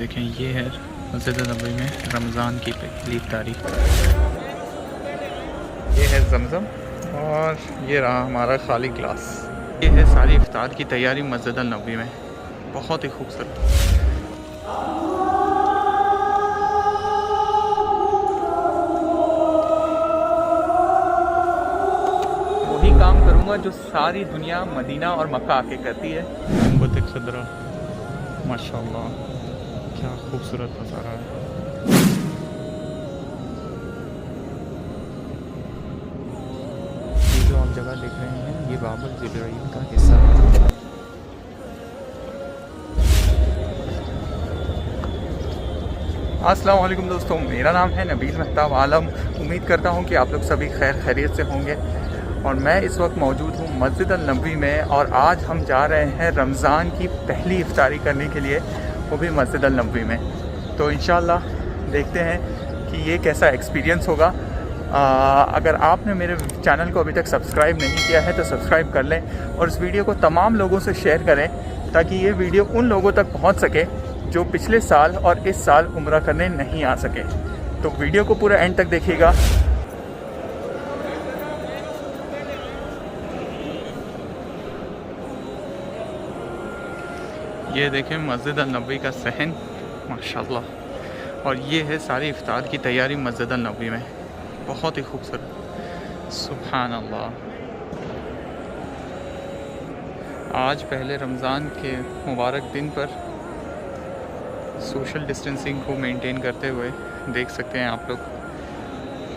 देखें, ये है मस्जिद नबवी में रमज़ान की पहली तारीख। ये है ज़मज़म और ये रहा हमारा खाली ग्लास। ये है सारी इफ्तार की तैयारी मस्जिद नबवी में, बहुत ही खूबसूरत। वही काम करूँगा जो सारी दुनिया मदीना और मक्का आके करती है। गुंबद खदरा, माशाअल्लाह, क्या खूबसूरत नज़ारा है। ये जो आप जगह देख रहे हैं, ये बाबुल जिब्राइल का हिस्सा है। अस्सलाम वालेकुम दोस्तों, मेरा नाम है नबील महताब आलम। उम्मीद करता हूँ कि आप लोग सभी खैर खैरियत से होंगे। और मैं इस वक्त मौजूद हूँ मस्जिद नबवी में, और आज हम जा रहे हैं रमज़ान की पहली इफ्तारी करने के लिए, वो भी मस्जिद नबवी में। तो इंशाअल्लाह देखते हैं कि ये कैसा एक्सपीरियंस होगा। अगर आपने मेरे चैनल को अभी तक सब्सक्राइब नहीं किया है तो सब्सक्राइब कर लें, और इस वीडियो को तमाम लोगों से शेयर करें ताकि ये वीडियो उन लोगों तक पहुंच सके जो पिछले साल और इस साल उम्रा करने नहीं आ सके। तो वीडियो को पूरा एंड तक देखिएगा। ये देखें मस्जिद नबवी का सहन, माशाल्लाह। और ये है सारी इफ्तार की तैयारी मस्जिद नबवी में, बहुत ही खूबसूरत। सुभान अल्लाह। आज पहले रमज़ान के मुबारक दिन पर सोशल डिस्टेंसिंग को मेंटेन करते हुए देख सकते हैं आप लोग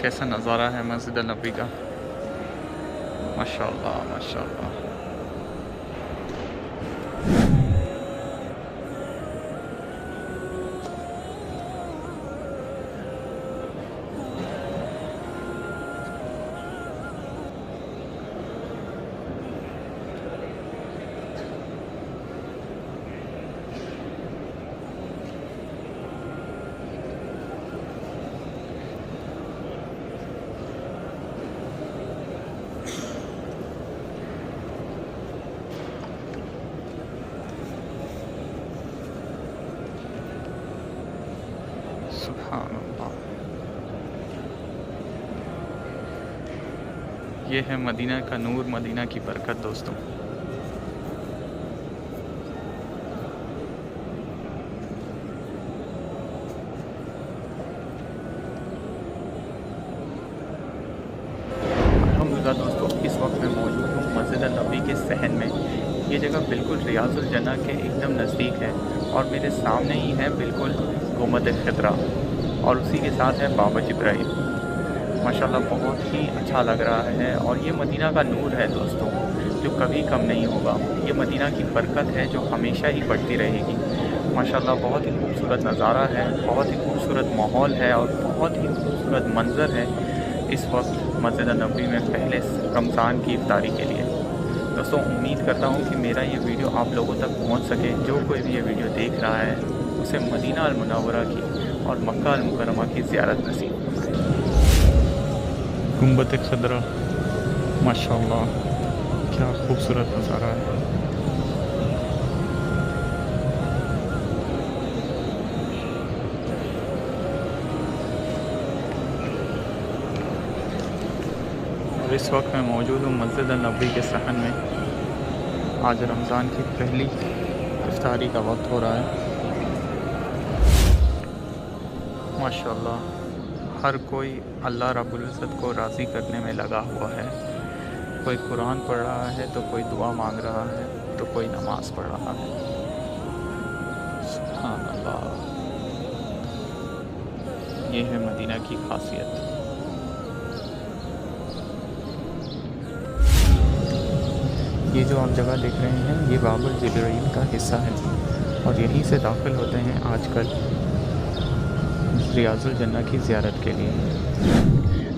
कैसा नज़ारा है मस्जिद नबवी का। माशाल्लाह माशाल्लाह। सुभान अल्लाह। ये है मदीना का नूर, मदीना की बरकत दोस्तों। अल्हम्दुलिल्लाह दोस्तों, इस वक्त मैं मौजूद हूँ मस्जिद नबवी के सहन में। ये जगह बिल्कुल रियाजुल जन्नह के एकदम नज़दीक है, और मेरे सामने ही है बिल्कुल गुंबद खदरा, और उसी के साथ है बाबा जिब्राइल। माशाल्लाह बहुत ही अच्छा लग रहा है। और ये मदीना का नूर है दोस्तों, जो कभी कम नहीं होगा। ये मदीना की बरकत है जो हमेशा ही बढ़ती रहेगी। माशाल्लाह बहुत ही खूबसूरत नज़ारा है, बहुत ही खूबसूरत माहौल है, और बहुत ही खूबसूरत मंज़र है इस वक्त मस्जिद नबवी में पहले रमज़ान की इफ्तारी के लिए। दोस्तों उम्मीद करता हूँ कि मेरा ये वीडियो आप लोगों तक पहुँच सके। जो कोई भी ये वीडियो देख रहा है उसे मदीना अल मुनव्वरा की और मक्का अल मुकर्रमा की ज़ियारत नसीब। गुंबद खदरा, माशाअल्लाह, क्या खूबसूरत नज़ारा है। और इस वक्त मैं मौजूद हूँ मस्जिद नबवी के सहन में। आज रमज़ान की पहली इफ्तारी का वक्त हो रहा है। माशाअल्लाह हर कोई अल्लाह रब्बुल इज़्ज़त को राज़ी करने में लगा हुआ है। कोई कुरान पढ़ रहा है, तो कोई दुआ मांग रहा है, तो कोई नमाज़ पढ़ रहा है। सुभान अल्लाह। ये है मदीना की खासियत। ये जो आप जगह देख रहे हैं, ये बाबुल जिब्राइल का हिस्सा है, और यहीं से दाखिल होते हैं आजकल रियाजुल जन्नह की ज़ियारत के लिए।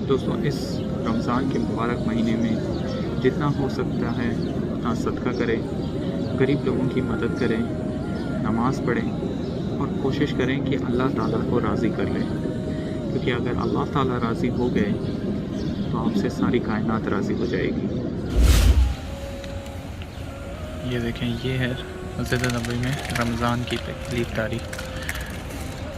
दोस्तों इस रमज़ान के मुबारक महीने में जितना हो सकता है उतना सदका करें, गरीब लोगों की मदद करें, नमाज़ पढ़ें, और कोशिश करें कि अल्लाह ताला को राज़ी कर लें। क्योंकि अगर अल्लाह ताला राज़ी हो गए तो आपसे सारी कायनात राज़ी हो जाएगी। ये देखें, ये है मस्जिद नबवी में रमज़ान की पहली तारीख।